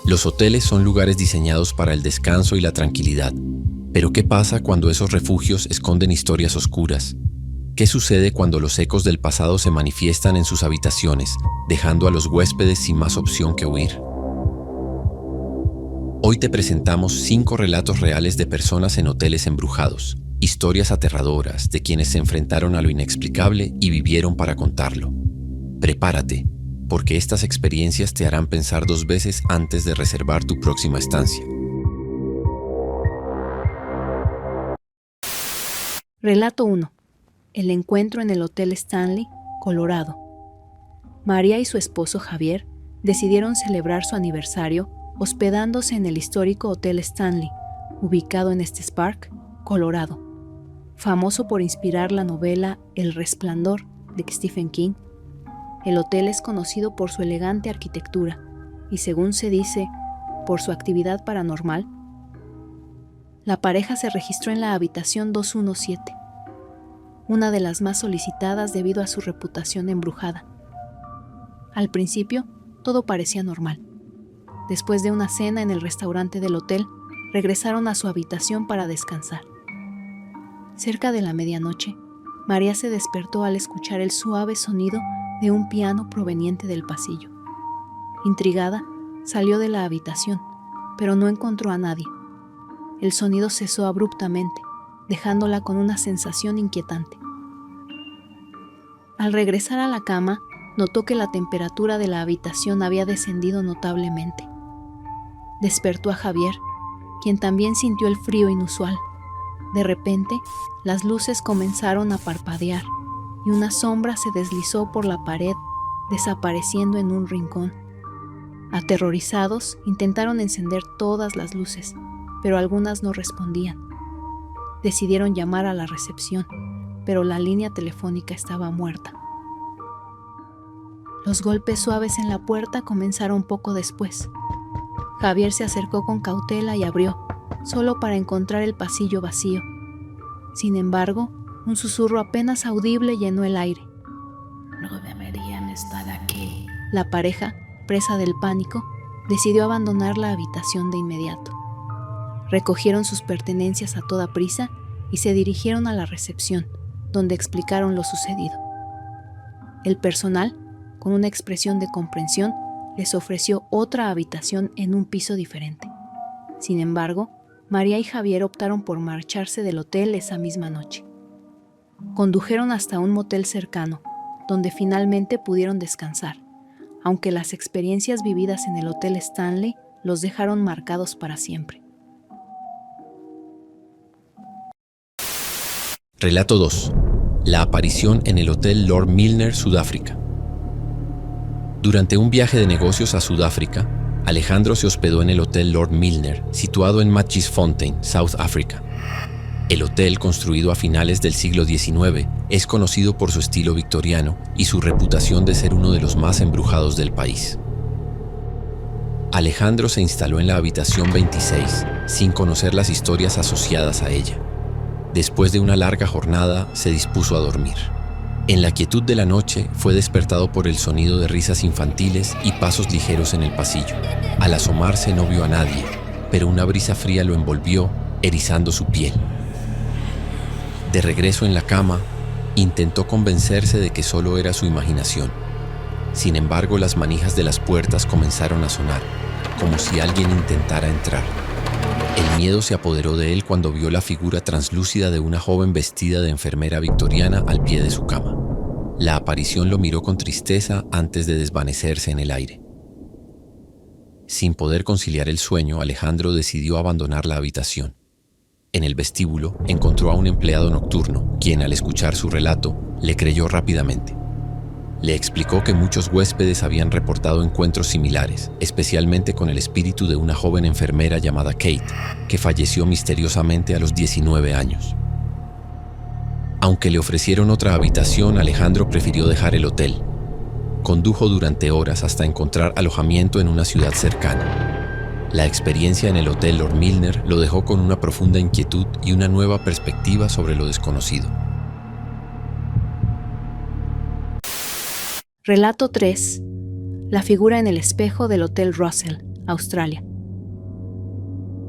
Los hoteles son lugares diseñados para el descanso y la tranquilidad. Pero ¿qué pasa cuando esos refugios esconden historias oscuras? ¿Qué sucede cuando los ecos del pasado se manifiestan en sus habitaciones, dejando a los huéspedes sin más opción que huir? Hoy te presentamos 5 relatos reales de personas en hoteles embrujados, historias aterradoras de quienes se enfrentaron a lo inexplicable y vivieron para contarlo. Prepárate, porque estas experiencias te harán pensar 2 veces antes de reservar tu próxima estancia. Relato 1. El encuentro en el Hotel Stanley, Colorado. María y su esposo Javier decidieron celebrar su aniversario hospedándose en el histórico Hotel Stanley, ubicado en Estes Park, Colorado. Famoso por inspirar la novela El Resplandor de Stephen King, el hotel es conocido por su elegante arquitectura y, según se dice, por su actividad paranormal. La pareja se registró en la habitación 217, una de las más solicitadas debido a su reputación embrujada. Al principio, todo parecía normal. Después de una cena en el restaurante del hotel, regresaron a su habitación para descansar. Cerca de la medianoche, María se despertó al escuchar el suave sonido de un piano proveniente del pasillo. Intrigada, salió de la habitación, pero no encontró a nadie. El sonido cesó abruptamente, dejándola con una sensación inquietante. Al regresar a la cama, notó que la temperatura de la habitación había descendido notablemente. Despertó a Javier, quien también sintió el frío inusual. De repente, las luces comenzaron a parpadear y una sombra se deslizó por la pared, desapareciendo en un rincón. Aterrorizados, intentaron encender todas las luces, pero algunas no respondían. Decidieron llamar a la recepción, pero la línea telefónica estaba muerta. Los golpes suaves en la puerta comenzaron poco después. Javier se acercó con cautela y abrió, solo para encontrar el pasillo vacío. Sin embargo, un susurro apenas audible llenó el aire. No deberían estar aquí. La pareja, presa del pánico, decidió abandonar la habitación de inmediato. Recogieron sus pertenencias a toda prisa y se dirigieron a la recepción, donde explicaron lo sucedido. El personal, con una expresión de comprensión, les ofreció otra habitación en un piso diferente. Sin embargo, María y Javier optaron por marcharse del hotel esa misma noche. Condujeron hasta un motel cercano, donde finalmente pudieron descansar, aunque las experiencias vividas en el Hotel Stanley los dejaron marcados para siempre. Relato 2. La aparición en el Hotel Lord Milner, Sudáfrica. Durante un viaje de negocios a Sudáfrica, Alejandro se hospedó en el Hotel Lord Milner, situado en Matchesfontein, South Africa. El hotel, construido a finales del siglo XIX, es conocido por su estilo victoriano y su reputación de ser uno de los más embrujados del país. Alejandro se instaló en la habitación 26, sin conocer las historias asociadas a ella. Después de una larga jornada, se dispuso a dormir. En la quietud de la noche, fue despertado por el sonido de risas infantiles y pasos ligeros en el pasillo. Al asomarse no vio a nadie, pero una brisa fría lo envolvió, erizando su piel. De regreso en la cama, intentó convencerse de que solo era su imaginación. Sin embargo, las manijas de las puertas comenzaron a sonar, como si alguien intentara entrar. El miedo se apoderó de él cuando vio la figura translúcida de una joven vestida de enfermera victoriana al pie de su cama. La aparición lo miró con tristeza antes de desvanecerse en el aire. Sin poder conciliar el sueño, Alejandro decidió abandonar la habitación. En el vestíbulo encontró a un empleado nocturno, quien al escuchar su relato, le creyó rápidamente. Le explicó que muchos huéspedes habían reportado encuentros similares, especialmente con el espíritu de una joven enfermera llamada Kate, que falleció misteriosamente a los 19 años. Aunque le ofrecieron otra habitación, Alejandro prefirió dejar el hotel. Condujo durante horas hasta encontrar alojamiento en una ciudad cercana. La experiencia en el Hotel Lord Milner lo dejó con una profunda inquietud y una nueva perspectiva sobre lo desconocido. Relato 3. La figura en el espejo del Hotel Russell, Australia.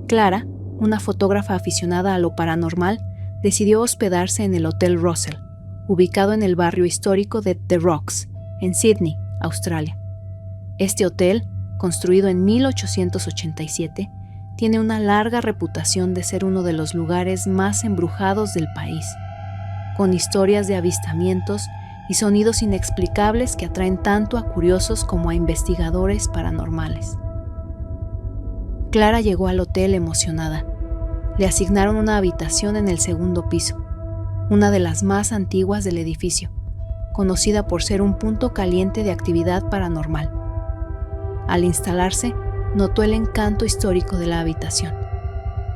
Clara, una fotógrafa aficionada a lo paranormal, decidió hospedarse en el Hotel Russell, ubicado en el barrio histórico de The Rocks, en Sydney, Australia. Este hotel, construido en 1887, tiene una larga reputación de ser uno de los lugares más embrujados del país, con historias de avistamientos y sonidos inexplicables que atraen tanto a curiosos como a investigadores paranormales. Clara llegó al hotel emocionada. Le asignaron una habitación en el segundo piso, una de las más antiguas del edificio, conocida por ser un punto caliente de actividad paranormal. Al instalarse, notó el encanto histórico de la habitación.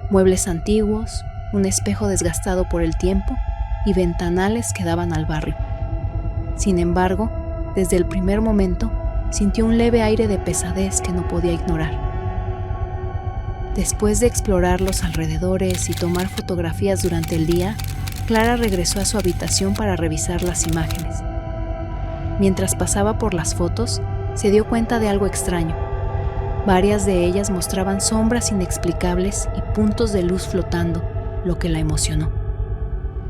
Muebles antiguos, un espejo desgastado por el tiempo y ventanales que daban al barrio. Sin embargo, desde el primer momento, sintió un leve aire de pesadez que no podía ignorar. Después de explorar los alrededores y tomar fotografías durante el día, Clara regresó a su habitación para revisar las imágenes. Mientras pasaba por las fotos, se dio cuenta de algo extraño. Varias de ellas mostraban sombras inexplicables y puntos de luz flotando, lo que la emocionó.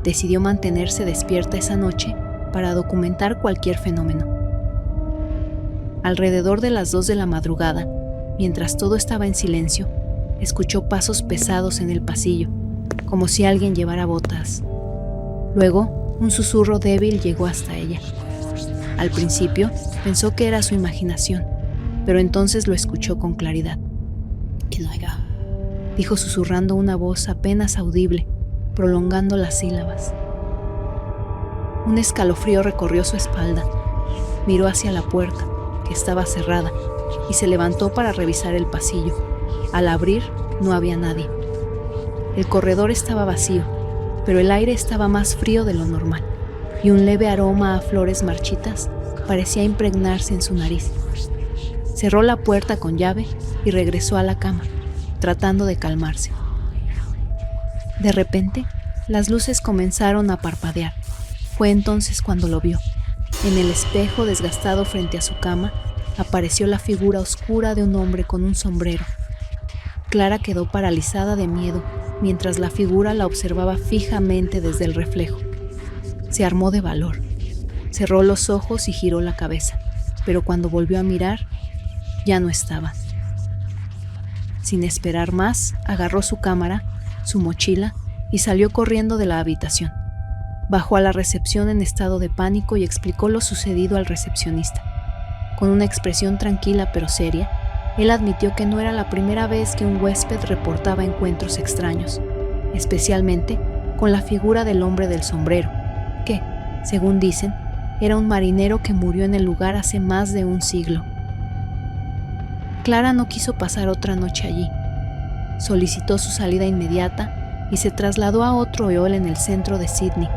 Decidió mantenerse despierta esa noche para documentar cualquier fenómeno. Alrededor de las 2 de la madrugada, mientras todo estaba en silencio, escuchó pasos pesados en el pasillo, como si alguien llevara botas. Luego, un susurro débil llegó hasta ella. Al principio, pensó que era su imaginación, pero entonces lo escuchó con claridad. Dijo susurrando una voz apenas audible, prolongando las sílabas. Un escalofrío recorrió su espalda. Miró hacia la puerta, que estaba cerrada, y se levantó para revisar el pasillo. Al abrir, no había nadie. El corredor estaba vacío, pero el aire estaba más frío de lo normal, y un leve aroma a flores marchitas parecía impregnarse en su nariz. Cerró la puerta con llave y regresó a la cama, tratando de calmarse. De repente, las luces comenzaron a parpadear. Fue entonces cuando lo vio. En el espejo desgastado frente a su cama, apareció la figura oscura de un hombre con un sombrero. Clara quedó paralizada de miedo mientras la figura la observaba fijamente desde el reflejo. Se armó de valor. Cerró los ojos y giró la cabeza, pero cuando volvió a mirar, ya no estaba. Sin esperar más, agarró su cámara, su mochila y salió corriendo de la habitación. Bajó a la recepción en estado de pánico y explicó lo sucedido al recepcionista. Con una expresión tranquila pero seria, él admitió que no era la primera vez que un huésped reportaba encuentros extraños, especialmente con la figura del hombre del sombrero, que, según dicen, era un marinero que murió en el lugar hace más de un siglo. Clara no quiso pasar otra noche allí. Solicitó su salida inmediata y se trasladó a otro hall en el centro de Sydney.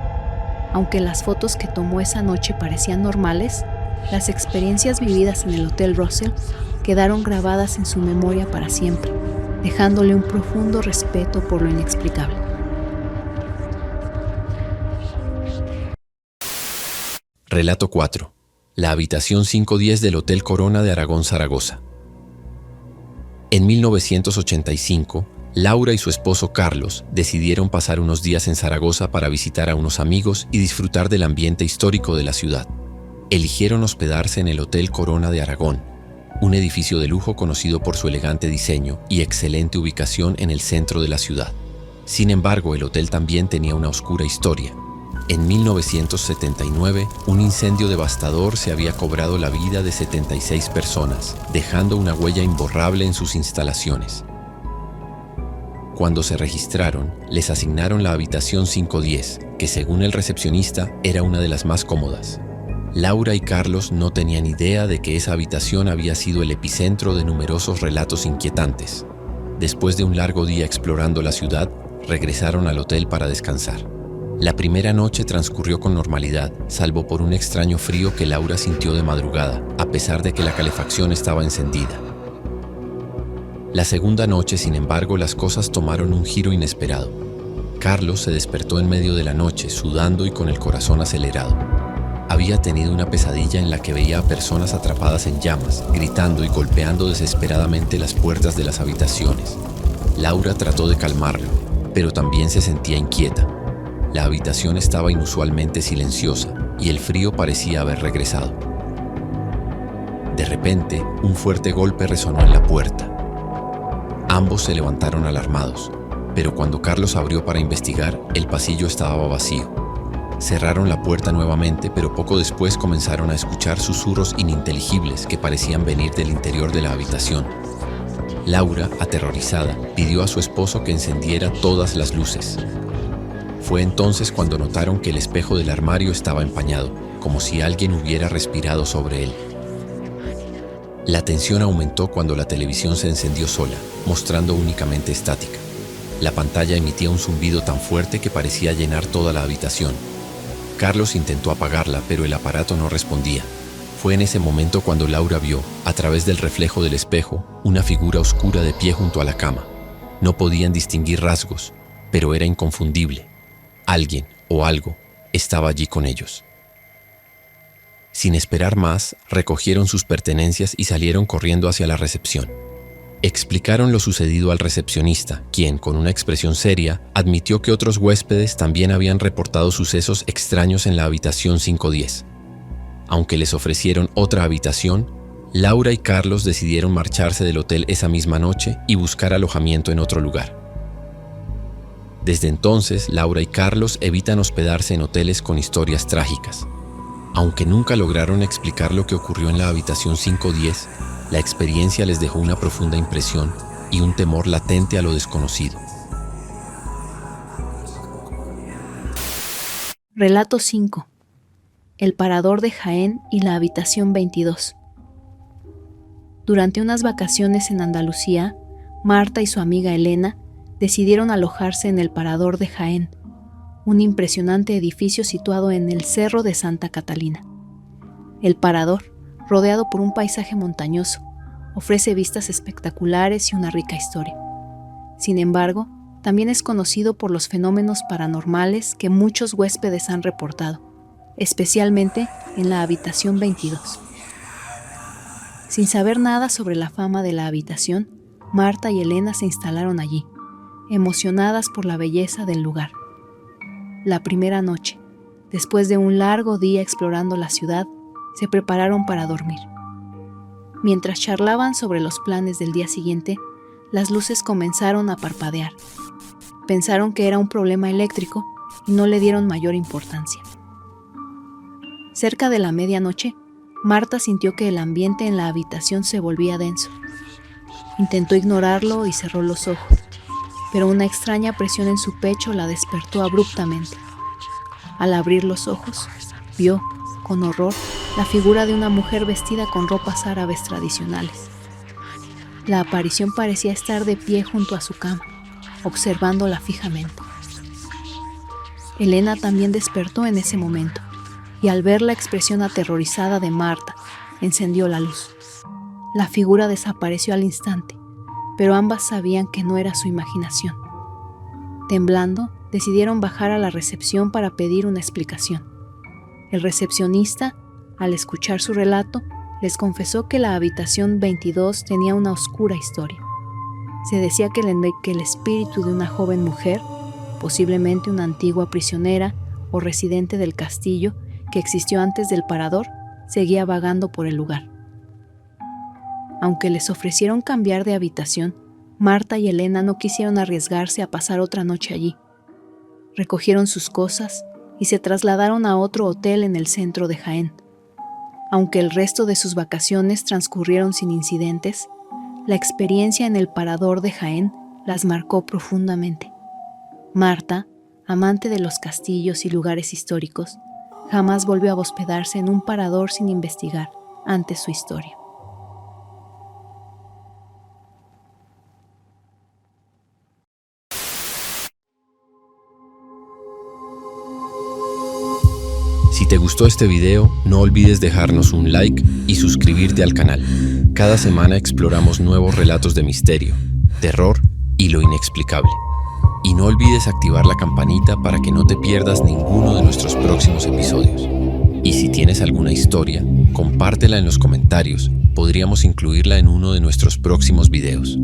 Aunque las fotos que tomó esa noche parecían normales, las experiencias vividas en el Hotel Russell quedaron grabadas en su memoria para siempre, dejándole un profundo respeto por lo inexplicable. Relato 4. La habitación 510 del Hotel Corona de Aragón, Zaragoza. En 1985, Laura y su esposo Carlos decidieron pasar unos días en Zaragoza para visitar a unos amigos y disfrutar del ambiente histórico de la ciudad. Eligieron hospedarse en el Hotel Corona de Aragón, un edificio de lujo conocido por su elegante diseño y excelente ubicación en el centro de la ciudad. Sin embargo, el hotel también tenía una oscura historia. En 1979, un incendio devastador se había cobrado la vida de 76 personas, dejando una huella imborrable en sus instalaciones. Cuando se registraron, les asignaron la habitación 510, que según el recepcionista era una de las más cómodas. Laura y Carlos no tenían idea de que esa habitación había sido el epicentro de numerosos relatos inquietantes. Después de un largo día explorando la ciudad, regresaron al hotel para descansar. La primera noche transcurrió con normalidad, salvo por un extraño frío que Laura sintió de madrugada, a pesar de que la calefacción estaba encendida. La segunda noche, sin embargo, las cosas tomaron un giro inesperado. Carlos se despertó en medio de la noche, sudando y con el corazón acelerado. Había tenido una pesadilla en la que veía a personas atrapadas en llamas, gritando y golpeando desesperadamente las puertas de las habitaciones. Laura trató de calmarlo, pero también se sentía inquieta. La habitación estaba inusualmente silenciosa y el frío parecía haber regresado. De repente, un fuerte golpe resonó en la puerta. Ambos se levantaron alarmados, pero cuando Carlos abrió para investigar, el pasillo estaba vacío. Cerraron la puerta nuevamente, pero poco después comenzaron a escuchar susurros ininteligibles que parecían venir del interior de la habitación. Laura, aterrorizada, pidió a su esposo que encendiera todas las luces. Fue entonces cuando notaron que el espejo del armario estaba empañado, como si alguien hubiera respirado sobre él. La tensión aumentó cuando la televisión se encendió sola, mostrando únicamente estática. La pantalla emitía un zumbido tan fuerte que parecía llenar toda la habitación. Carlos intentó apagarla, pero el aparato no respondía. Fue en ese momento cuando Laura vio, a través del reflejo del espejo, una figura oscura de pie junto a la cama. No podían distinguir rasgos, pero era inconfundible. Alguien o algo estaba allí con ellos. Sin esperar más, recogieron sus pertenencias y salieron corriendo hacia la recepción. Explicaron lo sucedido al recepcionista, quien, con una expresión seria, admitió que otros huéspedes también habían reportado sucesos extraños en la habitación 510. Aunque les ofrecieron otra habitación, Laura y Carlos decidieron marcharse del hotel esa misma noche y buscar alojamiento en otro lugar. Desde entonces, Laura y Carlos evitan hospedarse en hoteles con historias trágicas. Aunque nunca lograron explicar lo que ocurrió en la habitación 510, la experiencia les dejó una profunda impresión y un temor latente a lo desconocido. Relato 5. El parador de Jaén y la habitación 22. Durante unas vacaciones en Andalucía, Marta y su amiga Elena decidieron alojarse en el parador de Jaén, un impresionante edificio situado en el Cerro de Santa Catalina. El parador, rodeado por un paisaje montañoso, ofrece vistas espectaculares y una rica historia. Sin embargo, también es conocido por los fenómenos paranormales que muchos huéspedes han reportado, especialmente en la habitación 22. Sin saber nada sobre la fama de la habitación, Marta y Elena se instalaron allí, emocionadas por la belleza del lugar. La primera noche, después de un largo día explorando la ciudad, se prepararon para dormir. Mientras charlaban sobre los planes del día siguiente, las luces comenzaron a parpadear. Pensaron que era un problema eléctrico y no le dieron mayor importancia. Cerca de la medianoche, Marta sintió que el ambiente en la habitación se volvía denso. Intentó ignorarlo y cerró los ojos, pero una extraña presión en su pecho la despertó abruptamente. Al abrir los ojos, vio, con horror, la figura de una mujer vestida con ropas árabes tradicionales. La aparición parecía estar de pie junto a su cama, observándola fijamente. Elena también despertó en ese momento, y al ver la expresión aterrorizada de Marta, encendió la luz. La figura desapareció al instante, pero ambas sabían que no era su imaginación. Temblando, decidieron bajar a la recepción para pedir una explicación. El recepcionista, al escuchar su relato, les confesó que la habitación 22 tenía una oscura historia. Se decía que el espíritu de una joven mujer, posiblemente una antigua prisionera o residente del castillo que existió antes del parador, seguía vagando por el lugar. Aunque les ofrecieron cambiar de habitación, Marta y Elena no quisieron arriesgarse a pasar otra noche allí. Recogieron sus cosas y se trasladaron a otro hotel en el centro de Jaén. Aunque el resto de sus vacaciones transcurrieron sin incidentes, la experiencia en el parador de Jaén las marcó profundamente. Marta, amante de los castillos y lugares históricos, jamás volvió a hospedarse en un parador sin investigar antes su historia. Si te gustó este video, no olvides dejarnos un like y suscribirte al canal. Cada semana exploramos nuevos relatos de misterio, terror y lo inexplicable. Y no olvides activar la campanita para que no te pierdas ninguno de nuestros próximos episodios. Y si tienes alguna historia, compártela en los comentarios. Podríamos incluirla en uno de nuestros próximos videos.